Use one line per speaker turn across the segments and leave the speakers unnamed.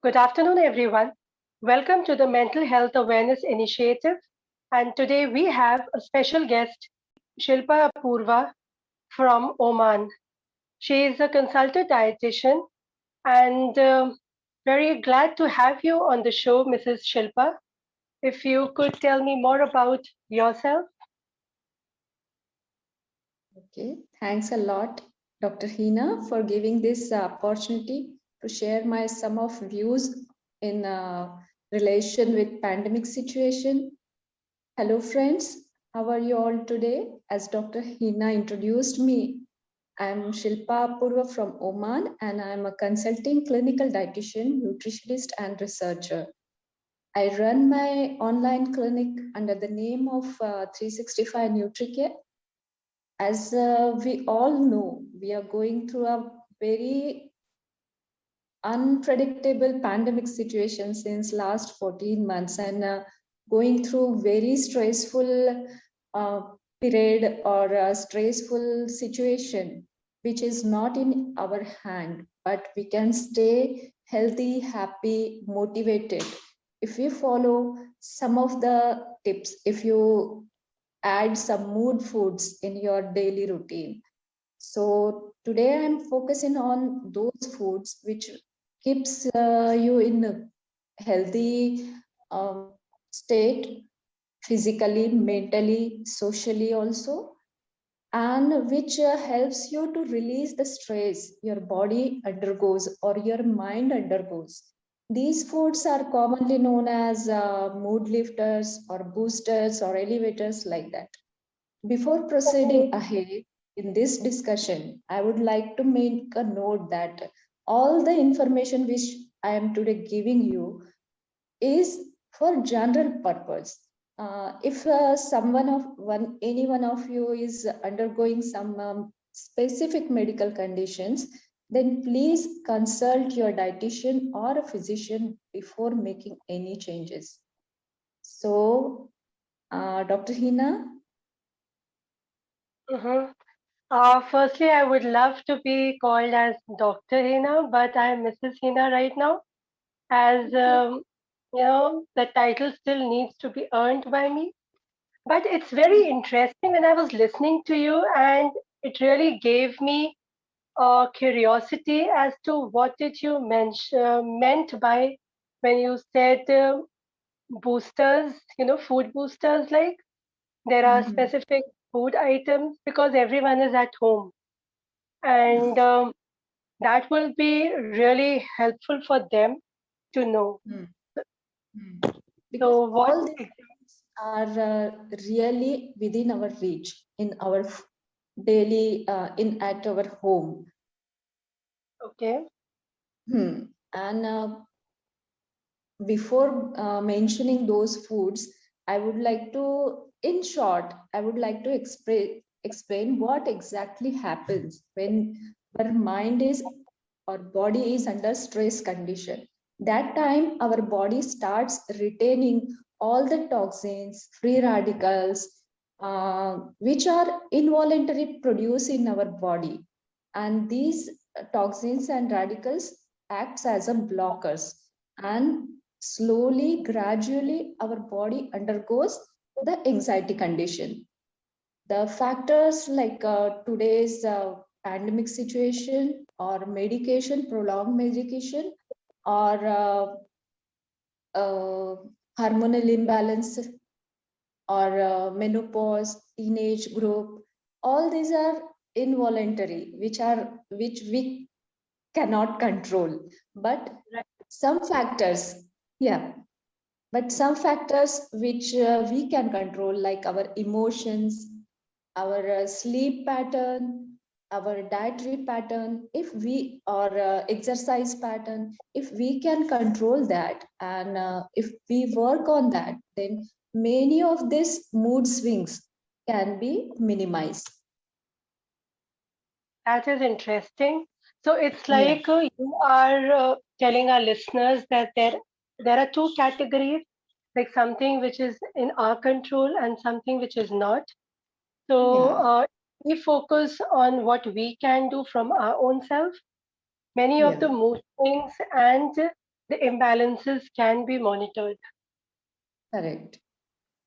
Good afternoon, everyone. Welcome to the Mental Health Awareness Initiative. And today we have a special guest, Shilpa Apurva from Oman. She is a consultant dietitian and very glad to have you on the show, Mrs. Shilpa. If you could tell me more about yourself.
Okay, thanks a lot, Dr. Hina, for giving this opportunity to share my some of views in relation with pandemic situation. Hello, friends. How are you all today? As Dr. Hina introduced me, I'm Shilpa Apurva from Oman, and I'm a consulting clinical dietitian, nutritionist, and researcher. I run my online clinic under the name of 365 NutriCare. As we all know, we are going through a very unpredictable pandemic situation since last 14 months and going through very stressful uh, period or a stressful situation which is not in our hand, but we can stay healthy, happy, motivated if we follow some of the tips, if you add some mood foods in your daily routine. So today I'm focusing on those foods which keeps you in a healthy state, physically, mentally, socially also, and which helps you to release the stress your body undergoes or your mind undergoes. These foods are commonly known as mood lifters or boosters or elevators like that. Before proceeding ahead in this discussion, I would like to make a note that all the information which I am today giving you is for general purpose. If any one of you is undergoing some specific medical conditions, then please consult your dietitian or a physician before making any changes. So, Dr. Hina.
Firstly, I would love to be called as Dr. Hina, but I am Mrs. Hina right now, as the title still needs to be earned by me. But it's very interesting when I was listening to you, and it really gave me a curiosity as to what did you meant by when you said boosters, food boosters, like there are
Mhm.
specific food items because everyone is at home. And that will be really helpful for them to know.
Mm. Mm. Because
So, what
all these things are really within our reach in our daily in at our home.
okay?
And before mentioning those foods, I would like to, in short, I would like to explain what exactly happens when our mind is or body is under stress condition. That time our body starts retaining all the toxins, free radicals, which are involuntarily produced in our body, and these toxins and radicals acts as a blockers, and slowly gradually our body undergoes the anxiety condition. The factors like today's pandemic situation or medication, prolonged medication, or uh, hormonal imbalance or menopause, teenage group, all these are involuntary, which we cannot control. But
Right.
some factors, yeah, but some factors which we can control, like our emotions, our sleep pattern, our dietary pattern, if we or exercise pattern, if we can control that and if we work on that, then many of these mood swings can be minimized.
That is interesting. So it's
Yeah.
like you are telling our listeners that there are two categories, like something which is in our control and something which is not. So
Yeah.
we focus on what we can do from our own self. Many of
Yeah.
the mood swings and the imbalances can be monitored.
Correct.
Okay.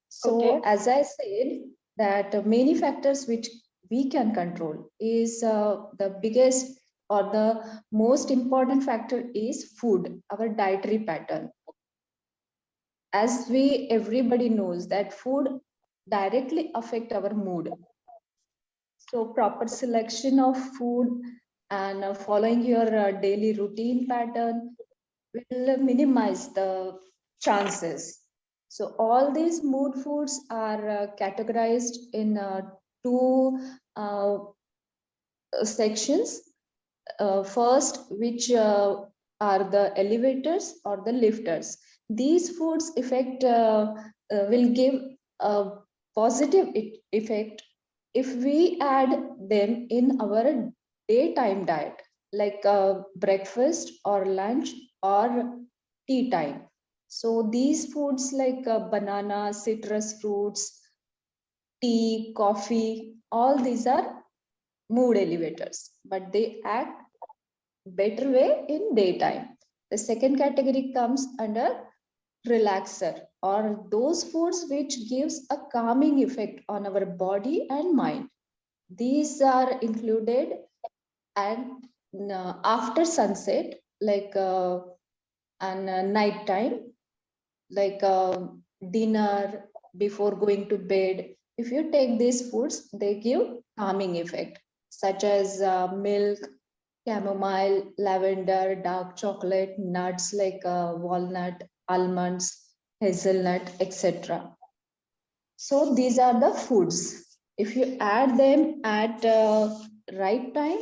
So as I said, that many factors which we can control is the biggest or the most important factor is food, our dietary pattern. As we everybody knows that food directly affect our mood. So proper selection of food and following your daily routine pattern will minimize the chances. So all these mood foods are categorized in two uh, sections. First, which are the elevators or the lifters. These foods effect will give a positive effect if we add them in our daytime diet, like breakfast or lunch or tea time. So these foods like banana, citrus fruits, tea, coffee, all these are mood elevators, but they act better way in daytime. The second category comes under relaxer or those foods which gives a calming effect on our body and mind. These are included and after sunset, like and night time, like dinner before going to bed. If you take these foods, they give calming effect, such as milk, chamomile, lavender, dark chocolate, nuts like walnut, almonds, hazelnut, etc. So these are the foods. If you add them at right time,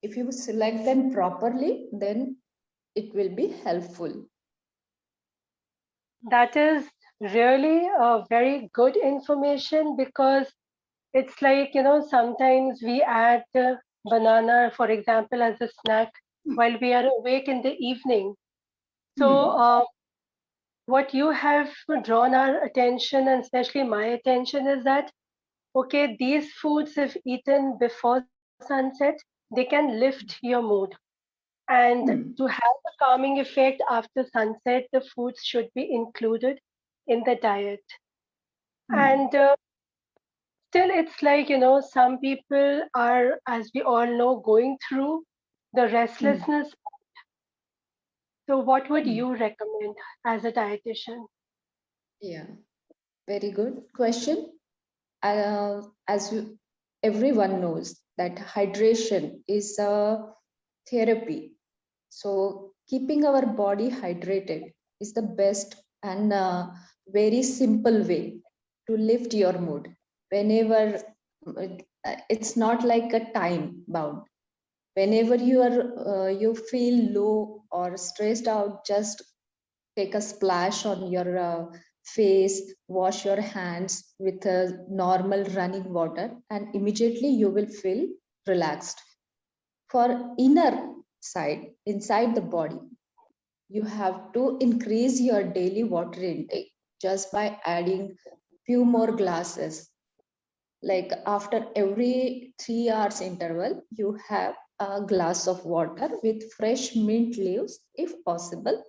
if you select them properly, then it will be helpful.
That is really a very good information because it's like, sometimes we add banana, for example, as a snack while we are awake in the evening. So,
Hmm.
what you have drawn our attention, and especially my attention, is that okay, these foods, if eaten before sunset, they can lift your mood. And to
Hmm.
have a calming effect after sunset, the foods should be included in the diet.
Hmm.
And still, it's like, some people are, as we all know, going through the
Hmm.
restlessness. So, what would
Hmm.
you recommend as a dietitian?
Yeah, very good question. As everyone knows that hydration is a therapy. So keeping our body hydrated is the best and very simple way to lift your mood. Whenever it's not like a time bound. Whenever you feel low or stressed out, just take a splash on your face, wash your hands with normal running water, and immediately you will feel relaxed. For inner side, inside the body, you have to increase your daily water intake just by adding few more glasses. Like after every 3 hours interval, you have a glass of water with fresh mint leaves, if possible,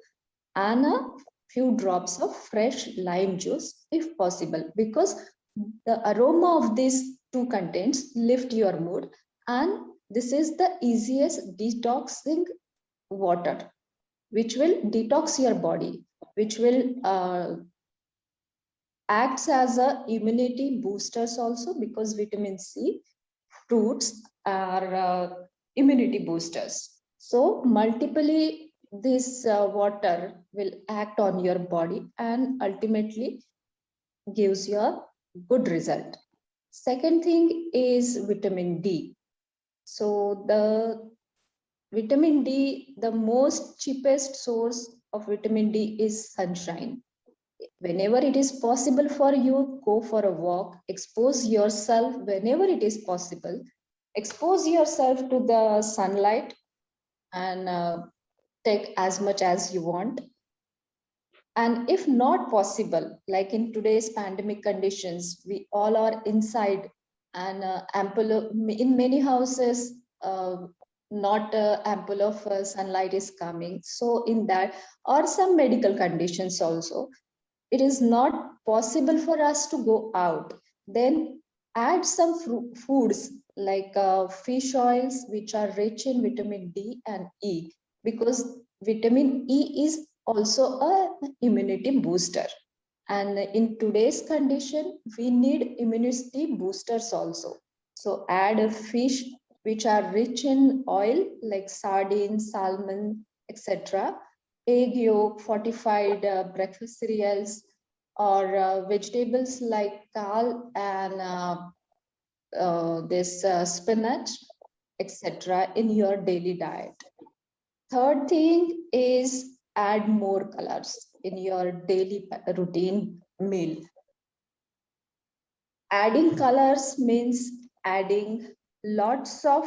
and a few drops of fresh lime juice if possible, because the aroma of these two contents lift your mood, and this is the easiest detoxing water which will detox your body, which will acts as a immunity boosters also, because vitamin C fruits are immunity boosters. So multiply this water will act on your body and ultimately gives you a good result. Second thing is vitamin D. So the vitamin D, the most cheapest source of vitamin D is sunshine. Whenever it is possible for you, go for a walk, expose yourself whenever it is possible, expose yourself to the sunlight, and take as much as you want. And if not possible, like in today's pandemic conditions, we all are inside, and ample in many houses, not ample of sunlight is coming. So in that, or some medical conditions also, it is not possible for us to go out, then add some foods like fish oils, which are rich in vitamin D and E, because vitamin E is also a immunity booster. And in today's condition, we need immunity boosters also. So add a fish which are rich in oil like sardines, salmon, etc. Egg yolk, fortified breakfast cereals, or vegetables like kale and this spinach, etc. in your daily diet. Third thing is add more colors in your daily routine meal. Adding colors means adding lots of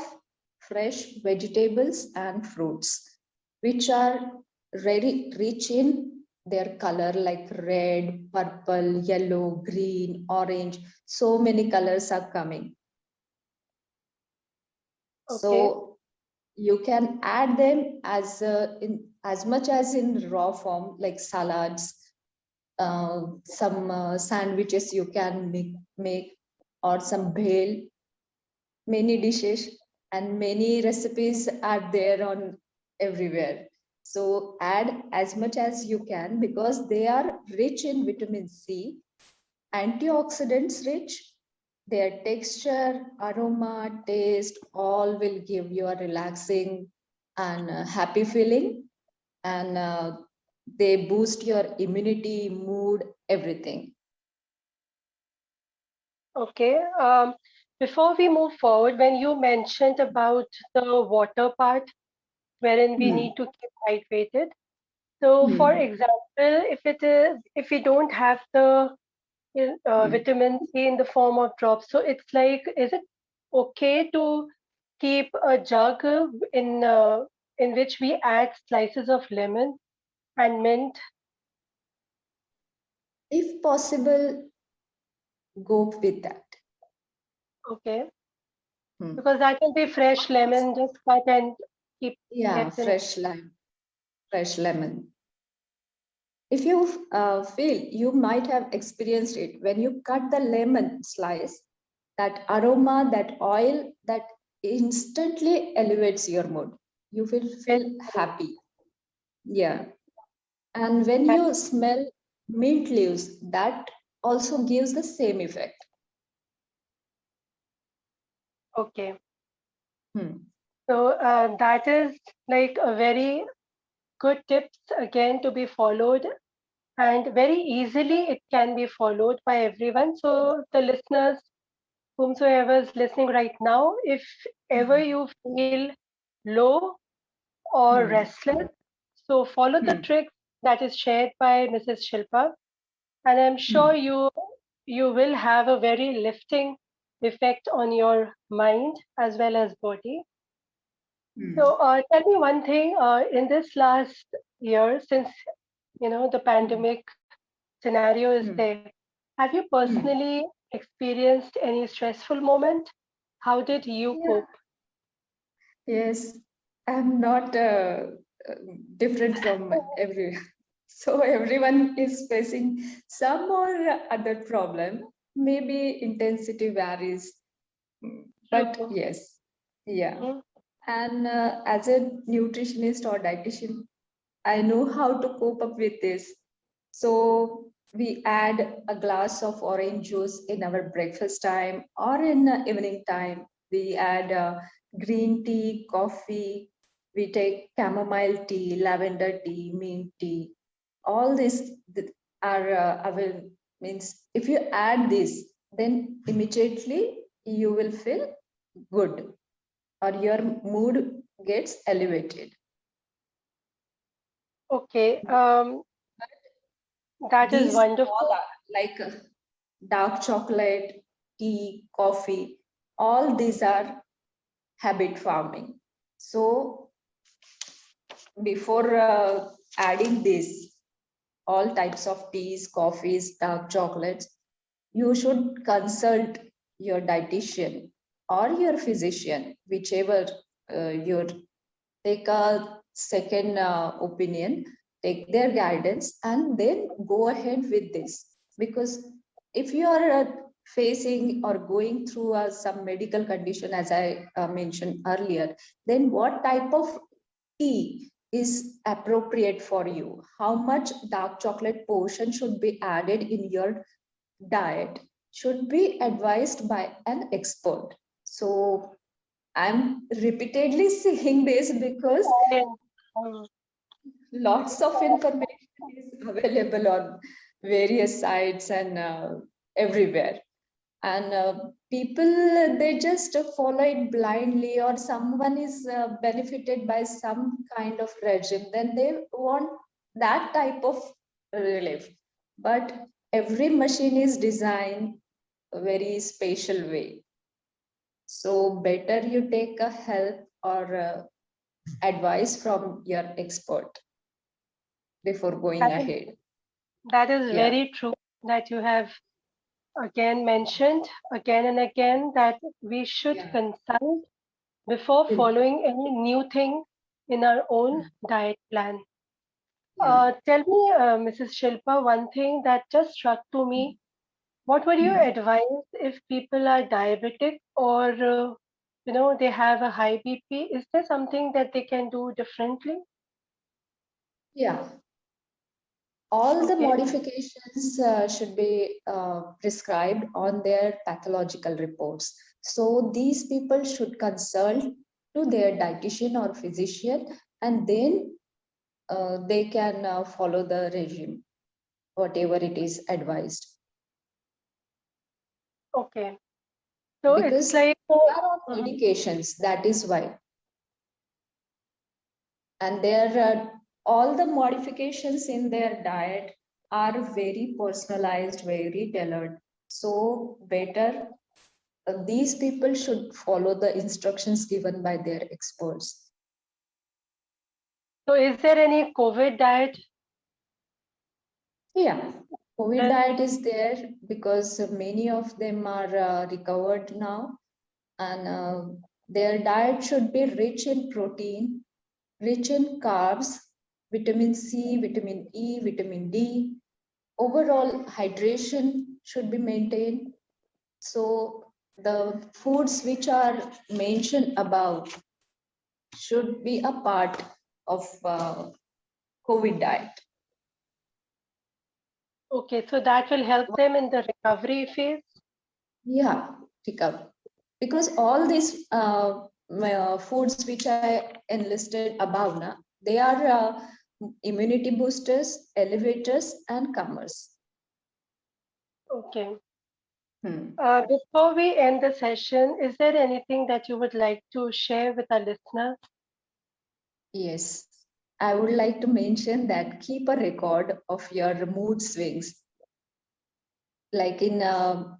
fresh vegetables and fruits, which are very rich in their color, like red, purple, yellow, green, orange. So many colors are coming.
Okay.
So you can add them in as much as in raw form, like salads, some sandwiches you can make, or some bhel. Many dishes and many recipes are there on everywhere. So add as much as you can, because they are rich in vitamin C, antioxidants rich. Their texture, aroma, taste, all will give you a relaxing and happy feeling. And they boost your immunity, mood, everything.
Okay. Before we move forward, when you mentioned about the water part, wherein we
Hmm.
need to keep hydrated. So, for
Hmm.
example, if we don't have the
Hmm.
vitamin C in the form of drops, so it's like, is it okay to keep a jug in which we add slices of lemon and mint?
If possible, go with that.
Okay,
Hmm.
because that will be fresh lemon, just cut and keep
Yeah,
kept in.
fresh lime, fresh lemon. If you feel, you might have experienced it when you cut the lemon slice, that aroma, that oil, that instantly elevates your mood. You will
Well,
feel happy. Yeah. And when you smell mint leaves, that also gives the same effect.
okay,
Hmm.
so that is like a very good tips again to be followed, and very easily it can be followed by everyone. So the listeners, whomsoever is listening right now, if ever
Hmm.
you feel low or
Hmm.
restless, so follow the
Hmm.
trick that is shared by Mrs. Shilpa, and I'm sure
Hmm.
you will have a very lifting effect on your mind as well as body.
Hmm.
So tell me one thing, in this last year, since the
Hmm.
pandemic scenario is
Hmm.
there, have you
Hmm.
personally experienced any stressful moment? How did you
Yeah.
cope?
Yes, I'm not different from everyone. So everyone is facing some or other problem. Maybe intensity varies, but
True.
yes, yeah.
Mhm.
And as a nutritionist or dietitian, I know how to cope up with this. So we add a glass of orange juice in our breakfast time or in evening time. We add green tea, coffee. We take chamomile tea, lavender tea, mint tea. All these are means if you add this, then immediately you will feel good, or your mood gets elevated.
Okay, that is
These all
wonderful.
are like dark chocolate, tea, coffee, all these are habit forming. So before adding this, all types of teas, coffees, dark chocolates, you should consult your dietitian or your physician, whichever your take a second opinion, take their guidance, and then go ahead with this. Because if you are facing or going through some medical condition, as I mentioned earlier, then what type of tea is appropriate for you? How much dark chocolate portion should be added in your diet should be advised by an expert. So I'm repeatedly saying this because
Um,
lots of information is available on various sites and everywhere. And people, they just follow it blindly, or someone is benefited by some kind of regime, then they want that type of relief. But every machine is designed a very special way. So better you take a help or advice from your expert before going
that is,
ahead.
that is
Yeah.
very true that you have again mentioned again and again that we should
Yeah.
consult before
Mm.
following any new thing in our own diet plan.
Yeah.
Tell me, Mrs. Shilpa, one thing that just struck to me. What would you
Mm.
advise if people are diabetic or they have a high BP? Is there something that they can do differently?
Yeah. All the
Okay,
modifications should be prescribed on their pathological reports. So these people should consult to their dietitian or physician, and then they can follow the regime, whatever it is advised.
okay. So it's
Because
like,
they are on
mhm.
medications, that is why. And their all the modifications in their diet are very personalized, very tailored. So better these people should follow the instructions given by their experts.
So is there any COVID diet?
Yeah, COVID
Well,
diet is there because many of them are recovered now, and their diet should be rich in protein, rich in carbs, vitamin C, vitamin E, vitamin D. Overall hydration should be maintained. So the foods which are mentioned above should be a part of COVID diet.
okay, so that will help them in the recovery phase.
Yeah, recover. Because all these foods which I enlisted above, na, they are immunity boosters, elevators, and calmers.
Okay.
Hmm.
Before we end the session, is there anything that you would like to share with our listeners?
Yes, I would like to mention that keep a record of your mood swings. Like in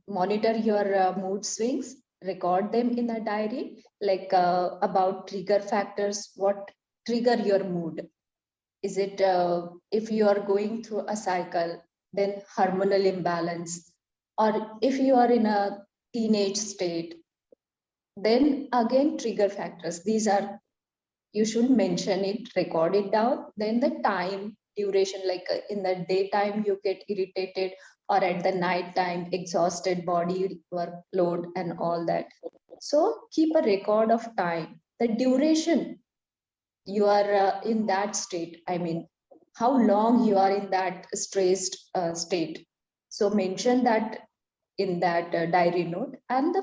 monitor your mood swings, record them in a diary, like about trigger factors, what trigger your mood. Is it if you are going through a cycle, then hormonal imbalance, or if you are in a teenage state, then again trigger factors. These are, you should mention it, record it down. Then the time duration, like in the daytime you get irritated, or at the night time exhausted body workload and all that. So keep a record of time, the duration you are in that state. I mean, how long you are in that stressed state. So mention that in that diary note, and the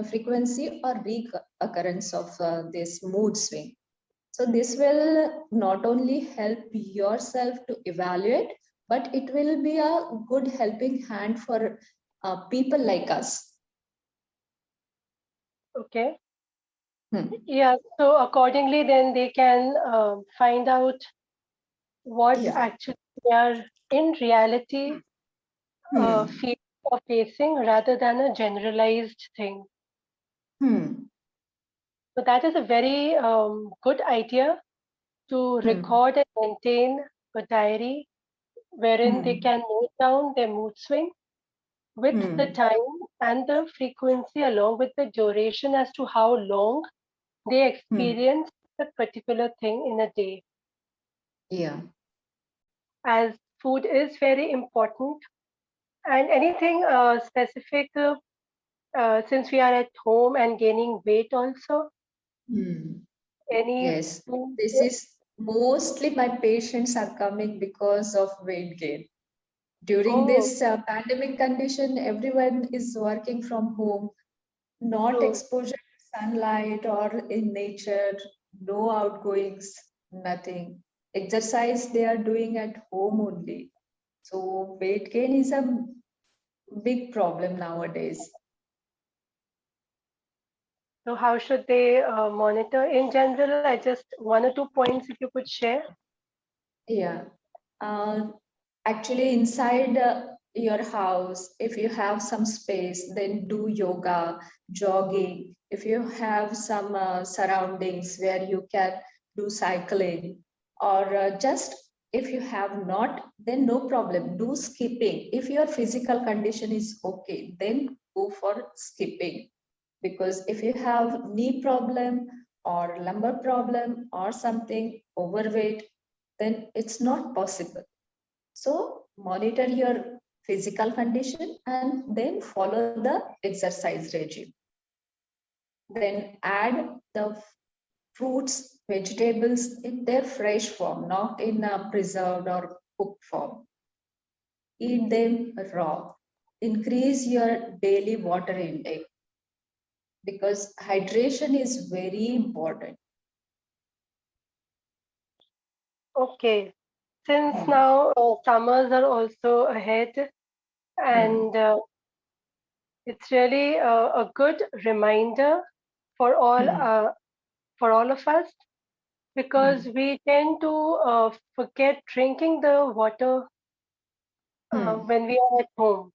frequency or recurrence of this mood swing. So this will not only help yourself to evaluate, but it will be a good helping hand for people like us.
Okay.
Hmm.
Yeah, so accordingly, then they can find out what
Yeah.
actually they are in reality
Hmm.
feeling or facing rather than a generalized thing.
Hmm.
So that is a very good idea to
Hmm.
record and maintain a diary wherein they
Hmm.
can note down their mood swing with the
Hmm.
time and the frequency along with the duration as to how long they experience a particular thing in a day.
Yeah.
As food is very important, and anything specific, since we are at home and gaining weight also, any
Yes,
food?
this is mostly my patients are coming because of weight gain. During
Oh,
this pandemic condition, everyone is working from home, not
true.
exposure to sunlight or in nature, no outgoings, nothing. Exercise they are doing at home only. So weight gain is a big problem nowadays.
So how should they monitor in general? I just one or two points if you could share.
Yeah. Uh, Actually, inside your house, if you have some space, then do yoga, jogging. If you have some surroundings where you can do cycling, or just if you have not, then no problem. Do skipping. If your physical condition is okay, then go for skipping. Because if you have knee problem or lumbar problem or something overweight, then it's not possible. So monitor your physical condition and then follow the exercise regime. Then add the fruits, vegetables in their fresh form, not in a preserved or cooked form. Eat them raw. Increase your daily water intake because hydration is very important.
Okay. Since
Hmm.
now summers are also ahead,
Hmm.
and it's really a good reminder for
Hmm.
all of us, because
Hmm.
we tend to forget drinking the water
Hmm.
when we are at home.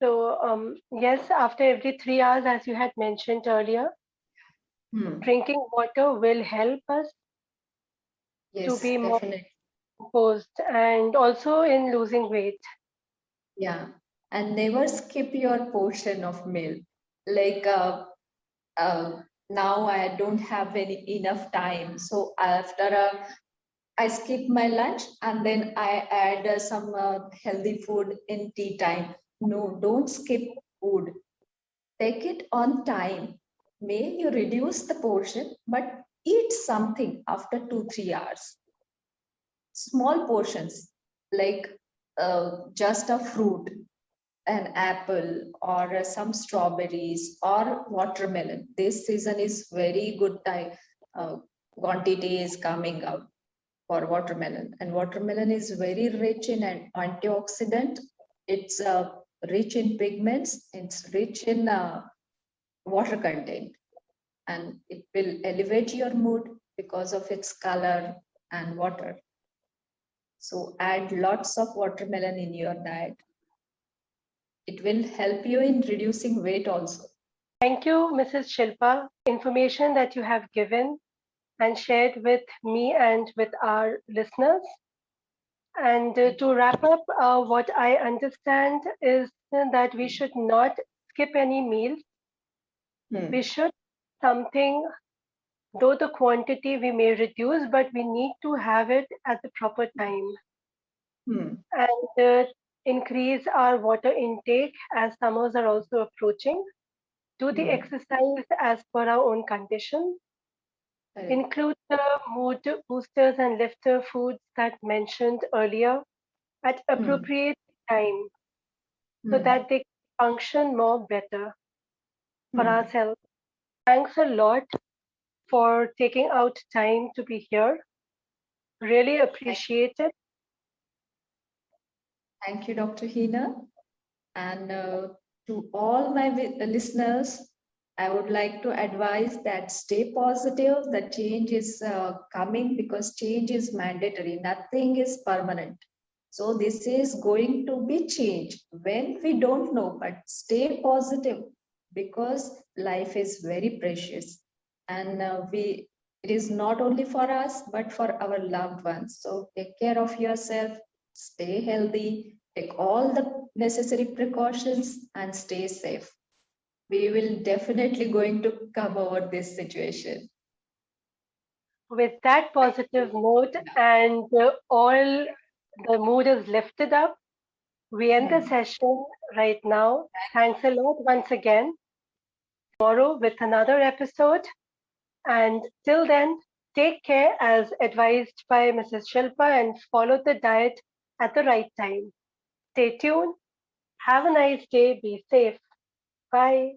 So yes, after every 3 hours, as you had mentioned earlier,
Hmm.
drinking water will help us to
Yes,
be more
definitely.
composed and also in losing weight.
Yeah. And never skip your portion of meal. Like now I don't have any enough time. So after I skip my lunch and then I add some healthy food in tea time. No, don't skip food. Take it on time. May you reduce the portion, but eat something after 2, 3 hours. Small portions like just a fruit, an apple or some strawberries or watermelon. This season is very good time. Uh, Quantity is coming out for watermelon, and watermelon is very rich in an antioxidant. It's rich in pigments. It's rich in water content, and it will elevate your mood because of its color and water. So add lots of watermelon in your diet. It will help you in reducing weight also.
Thank you, Mrs. Shilpa, for the information that you have given and shared with me and with our listeners. And to wrap up, what I understand is that we should not skip any meals. We
Hmm.
should something, though the quantity we may reduce, but we need to have it at the proper time
Hmm.
and increase our water intake as summers are also approaching. Do the
Hmm.
exercise as per our own condition.
Correct.
Include the mood boosters and lifter foods that mentioned earlier at
Hmm.
appropriate time so
Hmm.
that they function more better for
Hmm.
ourselves. Thanks a lot for taking out time to be here. Really
Thank,
appreciate it.
thank you, Dr. Hina. And to all my listeners, I would like to advise that stay positive. The change is coming because change is mandatory. Nothing is permanent. So this is going to be changed when we don't know, but stay positive because life is very precious, and it is not only for us but for our loved ones. So take care of yourself, stay healthy, take all the necessary precautions, and stay safe. we will definitely going to come over this situation.
With that positive note and all the mood is lifted up, we end the session right now. Thanks a lot once again. Tomorrow with another episode. And till then, take care as advised by Mrs. Shilpa and follow the diet at the right time. Stay tuned. Have a nice day. Be safe. Bye.